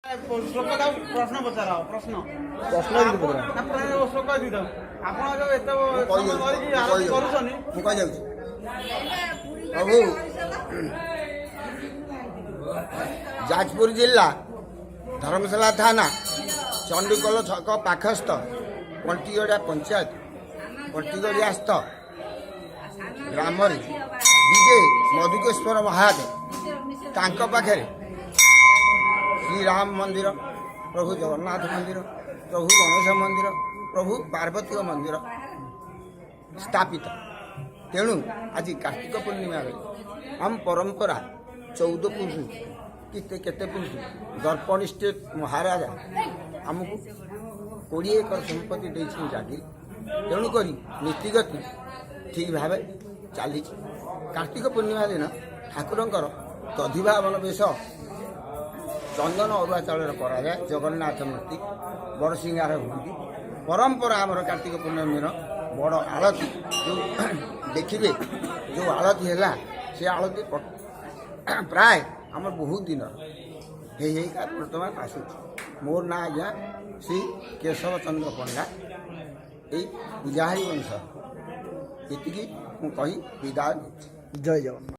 प्रश्न पचार प्रश्न प्रश्न श्लोक दी आप प्रभु जाजपुर जिला धर्मशाला थाना चंडीकोल छक पाखस्थ पंटीगड़िया पंचायत पंटीगड़ियास्थ ग्राम विजय मधुकेश्वर महादेव तांको पाखे श्री राम मंदिर प्रभु जगन्नाथ मंदिर प्रभु गणेश मंदिर प्रभु पार्वती मंदिर स्थापित तेणु आज कार्तिक पूर्णिमा आम परंपरा 14 पुरुष केते पुरुष दर्पण स्टेट महाराजा आमको 20 एकर संपत्ति देछन जागी तेणुक नीतिगति ठीक भाव चली कार्तिक पूर्णिमा दिन ठाकुरंकर दधिभावन बेश चंदन अरुआ चाउल कराए जगन्नाथ मूर्ति बड़ सिंगार हुई परंपरा आमर कार्तिक पूर्णिमा दिन बड़ आलती जो देखिए जो आलती है से आलती प्राय आम बहुत दिन बर्तमान आसूँ मोर ना आज्ञा श्री केशव चंद्र पंडा यही पूजाहारी वंश ये कही विदाय। जय जगन्नाथ।